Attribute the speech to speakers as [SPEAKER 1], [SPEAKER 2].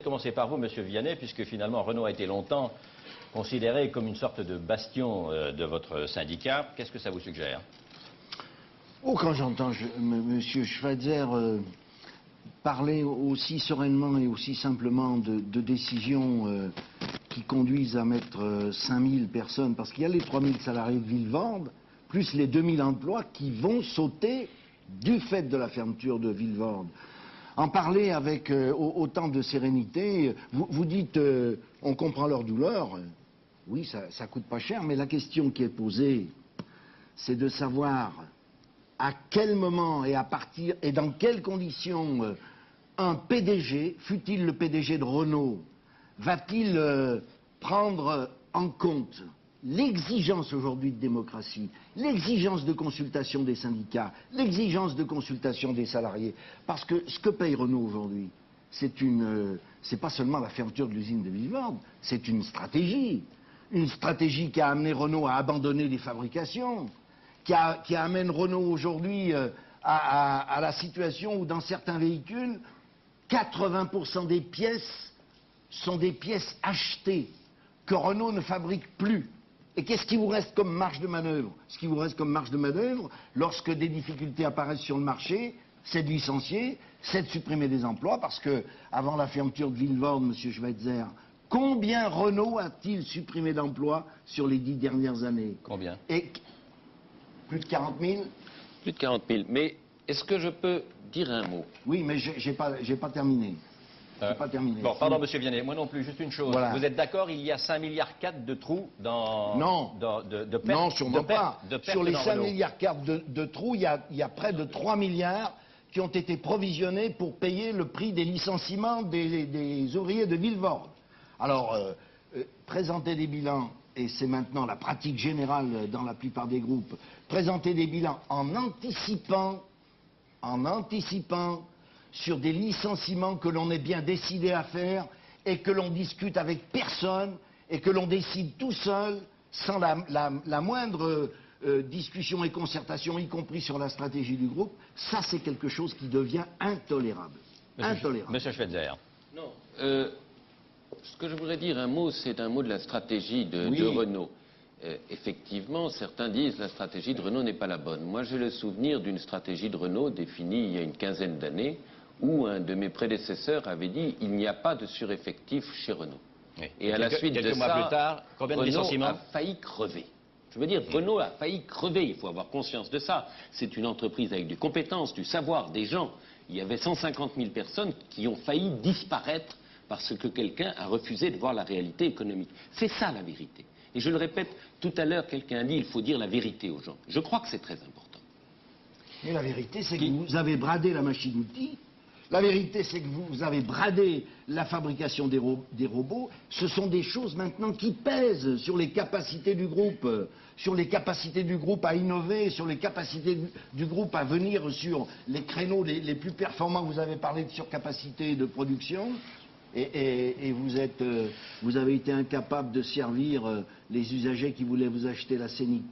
[SPEAKER 1] Commencer par vous, Monsieur Vianney, puisque finalement Renault a été longtemps considéré comme une sorte de bastion de votre syndicat. Qu'est-ce que ça vous suggère?
[SPEAKER 2] Oh, quand j'entends Monsieur Schweitzer parler aussi sereinement et aussi simplement de décisions qui conduisent à mettre 5000 personnes, parce qu'il y a les 3000 salariés de Vilvoorde, plus les 2000 emplois qui vont sauter du fait de la fermeture de Vilvoorde. En parler avec autant de sérénité, vous dites on comprend leur douleur, oui, ça coûte pas cher, mais la question qui est posée, c'est de savoir à quel moment et à partir et dans quelles conditions un PDG, fût-il le PDG de Renault, va-t-il prendre en compte l'exigence aujourd'hui de démocratie, l'exigence de consultation des syndicats, l'exigence de consultation des salariés. Parce que ce que paye Renault aujourd'hui, c'est pas seulement la fermeture de l'usine de Vilvoorde, c'est une stratégie. Une stratégie qui a amené Renault à abandonner les fabrications, qui amène Renault aujourd'hui à la situation où dans certains véhicules, 80% des pièces sont des pièces achetées, que Renault ne fabrique plus. Et qu'est-ce qui vous reste comme marge de manœuvre? Ce qui vous reste comme marge de manœuvre, lorsque des difficultés apparaissent sur le marché, c'est de licencier, c'est de supprimer des emplois, parce que avant la fermeture de Vilvoorde, M. Schweitzer, combien Renault a-t-il supprimé d'emplois sur les 10 dernières années?
[SPEAKER 1] Combien?
[SPEAKER 2] Et plus de 40 000?
[SPEAKER 3] Plus de 40 000. Mais est-ce que je peux dire un mot?
[SPEAKER 2] Oui, mais j'ai pas terminé. Pas terminé.
[SPEAKER 1] Bon, pardon, Monsieur Vianney, moi non plus, juste une chose.
[SPEAKER 2] Voilà.
[SPEAKER 1] Vous êtes d'accord, il y a 5,4 milliards de trous dans...
[SPEAKER 2] Non,
[SPEAKER 1] de pertes,
[SPEAKER 2] non, sûrement pas. Sur les 5,4
[SPEAKER 1] Renault.
[SPEAKER 2] milliards de trous, il y a près de 3 milliards qui ont été provisionnés pour payer le prix des licenciements des ouvriers de Vilvoorde. Alors, présenter des bilans, et c'est maintenant la pratique générale dans la plupart des groupes, présenter des bilans en anticipant sur des licenciements que l'on est bien décidé à faire et que l'on discute avec personne et que l'on décide tout seul sans la moindre discussion et concertation, y compris sur la stratégie du groupe, ça c'est quelque chose qui devient intolérable.
[SPEAKER 1] Monsieur Schweitzer.
[SPEAKER 3] Non. Ce que je voudrais dire un mot, c'est un mot de la stratégie de Renault. Effectivement, certains disent que la stratégie de Renault n'est pas la bonne. Moi, j'ai le souvenir d'une stratégie de Renault définie il y a une quinzaine d'années, où un de mes prédécesseurs avait dit il n'y a pas de sureffectif chez Renault.
[SPEAKER 1] Oui.
[SPEAKER 3] Et à la suite de
[SPEAKER 1] quelques mois
[SPEAKER 3] ça,
[SPEAKER 1] plus tard, combien de
[SPEAKER 3] Renault
[SPEAKER 1] licenciements
[SPEAKER 3] a failli crever. Je veux dire, Renault a failli crever, il faut avoir conscience de ça. C'est une entreprise avec des compétences, du savoir, des gens. Il y avait 150 000 personnes qui ont failli disparaître parce que quelqu'un a refusé de voir la réalité économique. C'est ça la vérité. Et je le répète, tout à l'heure, quelqu'un a dit il faut dire la vérité aux gens. Je crois que c'est très important.
[SPEAKER 2] Mais la vérité, c'est que vous avez bradé la machine-outil. La vérité, c'est que vous avez bradé la fabrication des robots. Ce sont des choses maintenant qui pèsent sur les capacités du groupe, à innover, sur les capacités du groupe à venir sur les créneaux les plus performants. Vous avez parlé de surcapacité de production. Et vous avez été incapable de servir les usagers qui voulaient vous acheter la Scénic.